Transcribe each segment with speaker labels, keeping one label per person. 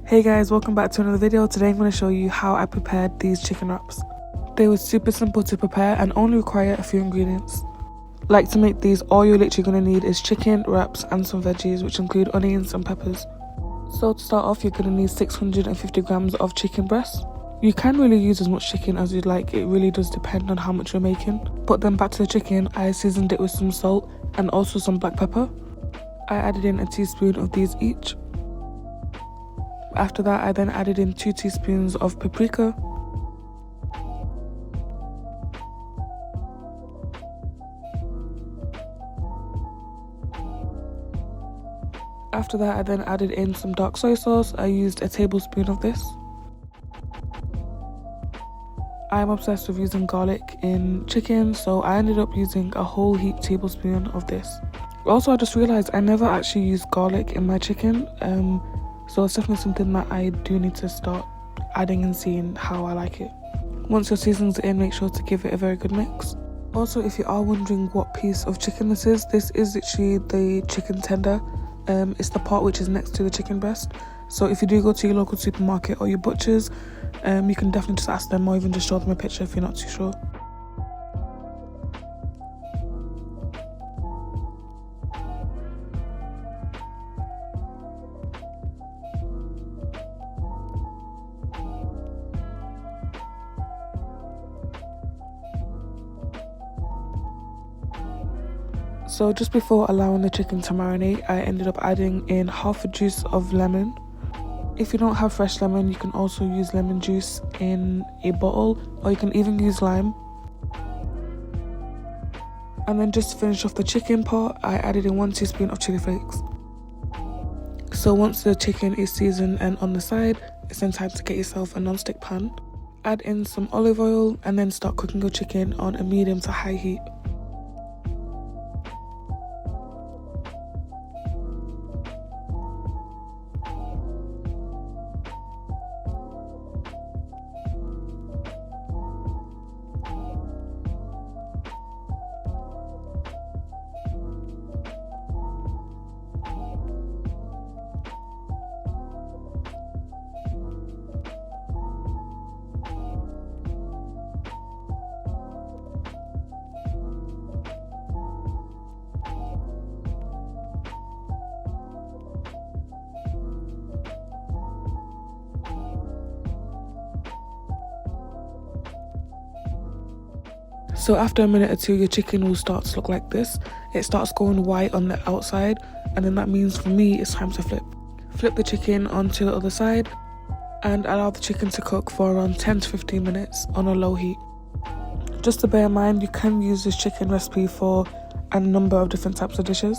Speaker 1: Hey guys, welcome back to another video. Today I'm going to show you how I prepared these chicken wraps. They were super simple to prepare and only require a few ingredients. Like, to make these, all you're literally going to need is chicken, wraps and some veggies, which include onions and peppers. So to start off, you're going to need 650 grams of chicken breast. You can really use as much chicken as you'd like, it really does depend on how much you're making. But then back to the chicken, I seasoned it with some salt and also some black pepper. I added in a teaspoon of these each. After that, I then added in 2 teaspoons of paprika. After that, I then added in some dark soy sauce. I used a tablespoon of this. I'm obsessed with using garlic in chicken, so I ended up using a whole heaped tablespoon of this. Also, I just realised I never actually used garlic in my chicken, so it's definitely something that I do need to start adding and seeing how I like it. Once your seasonings are in, make sure to give it a very good mix. Also, if you are wondering what piece of chicken this is literally the chicken tender. It's the part which is next to the chicken breast. So if you do go to your local supermarket or your butchers, you can definitely just ask them or even just show them a picture if you're not too sure. So just before allowing the chicken to marinate, I ended up adding in half a juice of lemon. If you don't have fresh lemon, you can also use lemon juice in a bottle, or you can even use lime. And then just to finish off the chicken part, I added in 1 teaspoon of chili flakes. So once the chicken is seasoned and on the side, it's then time to get yourself a non-stick pan. Add in some olive oil and then start cooking your chicken on a medium to high heat. So after a minute or two, your chicken will start to look like this. It starts going white on the outside, and then that means for me it's time to flip. Flip the chicken onto the other side and allow the chicken to cook for around 10 to 15 minutes on a low heat. Just to bear in mind, you can use this chicken recipe for a number of different types of dishes.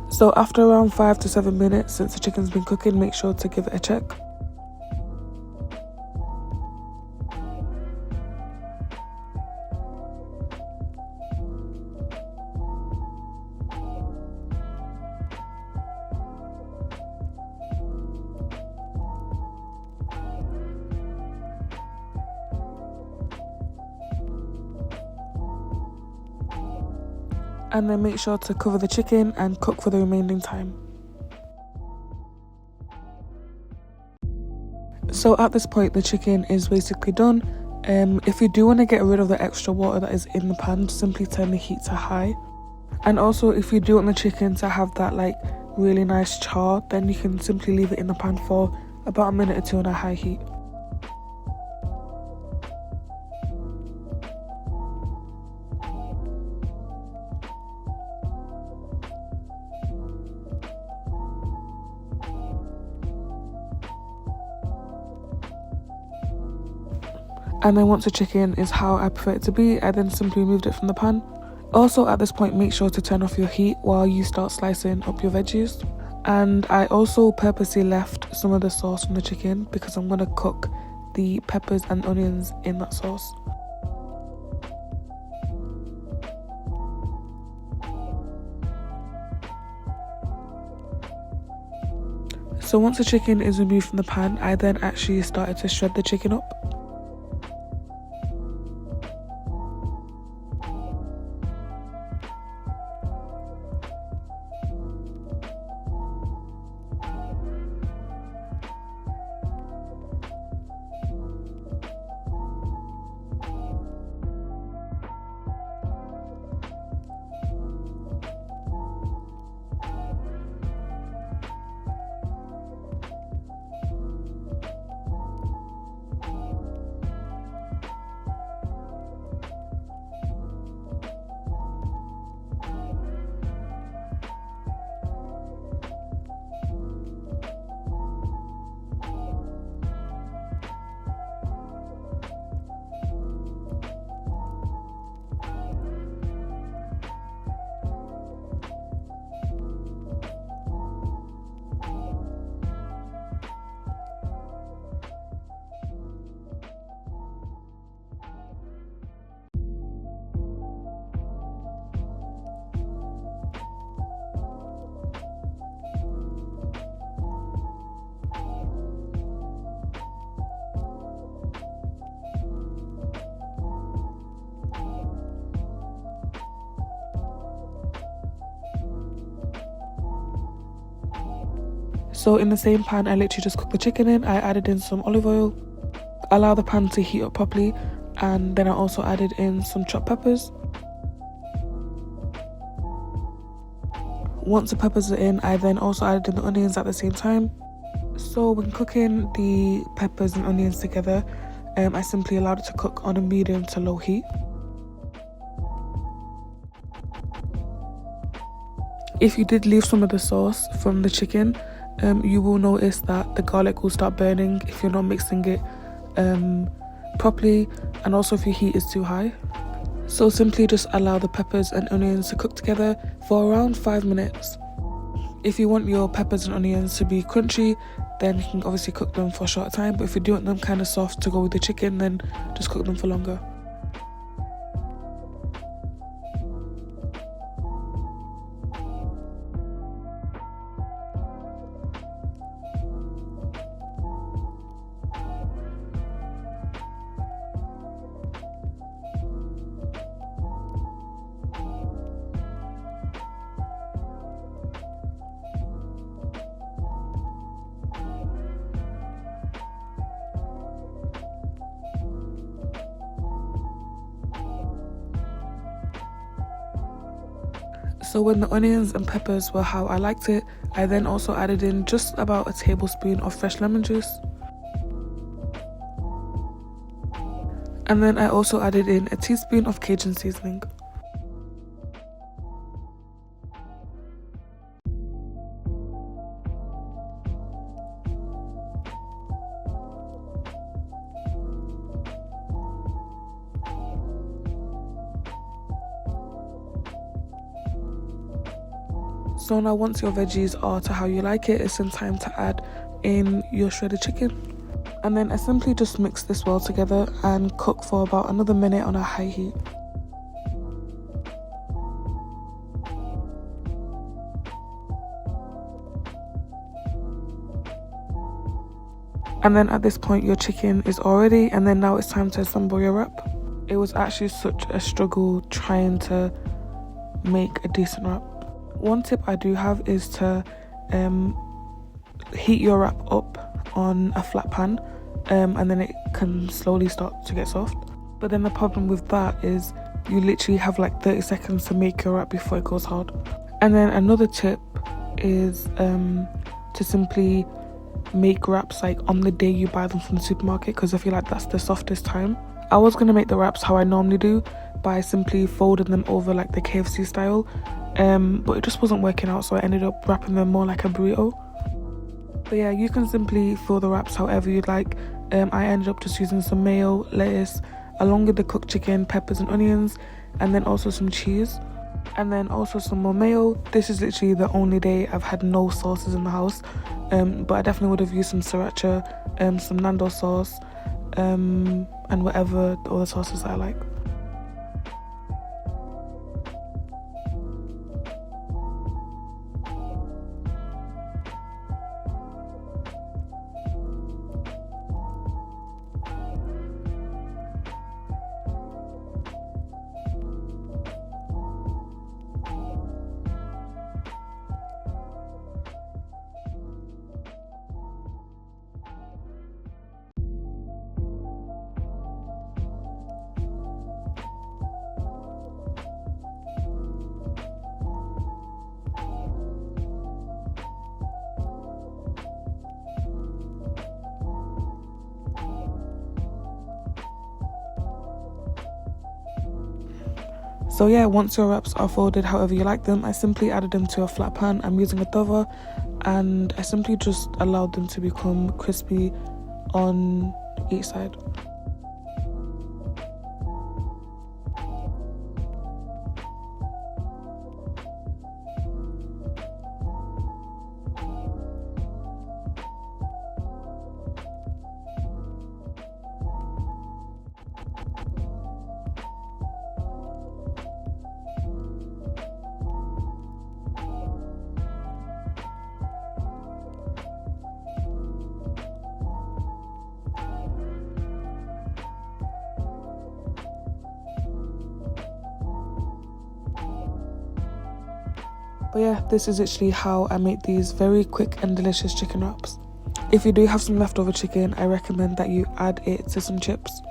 Speaker 1: So after around 5 to 7 minutes, since the chicken's been cooking, make sure to give it a check. And then make sure to cover the chicken and cook for the remaining time. So at this point, the chicken is basically done. If you do want to get rid of the extra water that is in the pan, simply turn the heat to high. And also, if you do want the chicken to have that like really nice char, then you can simply leave it in the pan for about a minute or two on a high heat. And then once the chicken is how I prefer it to be, I then simply removed it from the pan. Also at this point, make sure to turn off your heat while you start slicing up your veggies. And I also purposely left some of the sauce from the chicken because I'm going to cook the peppers and onions in that sauce. So once the chicken is removed from the pan, I then actually started to shred the chicken up. So in the same pan, I literally just cooked the chicken in. I added in some olive oil, allow the pan to heat up properly, and then I also added in some chopped peppers. Once the peppers are in, I then also added in the onions at the same time. So when cooking the peppers and onions together, I simply allowed it to cook on a medium to low heat. If you did leave some of the sauce from the chicken, you will notice that the garlic will start burning if you're not mixing it properly, and also if your heat is too high. So simply just allow the peppers and onions to cook together for around 5 minutes. If you want your peppers and onions to be crunchy, then you can obviously cook them for a short time, but if you do want them kind of soft to go with the chicken, then just cook them for longer. So when the onions and peppers were how I liked it, I then also added in just about a tablespoon of fresh lemon juice. And then I also added in a teaspoon of Cajun seasoning. So now once your veggies are to how you like it, it's in time to add in your shredded chicken. And then I simply just mix this well together and cook for about another minute on a high heat. And then at this point your chicken is all ready, and then now it's time to assemble your wrap. It was actually such a struggle trying to make a decent wrap. One tip I do have is to heat your wrap up on a flat pan, and then it can slowly start to get soft. But then the problem with that is you literally have like 30 seconds to make your wrap before it goes hard. And then another tip is to simply make wraps like on the day you buy them from the supermarket, because I feel like that's the softest time. I was going to make the wraps how I normally do, by simply folding them over like the KFC style, but it just wasn't working out, so I ended up wrapping them more like a burrito. But yeah, you can simply fill the wraps however you'd like. I ended up just using some mayo, lettuce, along with the cooked chicken, peppers and onions, and then also some cheese, and then also some more mayo. This is literally the only day I've had no sauces in the house, but I definitely would have used some sriracha, some Nando sauce, and whatever the other sauces I like. So yeah, once your wraps are folded however you like them, I simply added them to a flat pan. I'm using a tava, and I simply just allowed them to become crispy on each side. But yeah, this is actually how I make these very quick and delicious chicken wraps. If you do have some leftover chicken, I recommend that you add it to some chips.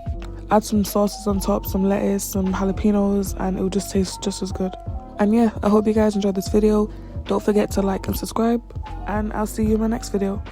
Speaker 1: Add some sauces on top, some lettuce, some jalapenos, and it will just taste just as good. And yeah, I hope you guys enjoyed this video. Don't forget to like and subscribe, and I'll see you in my next video.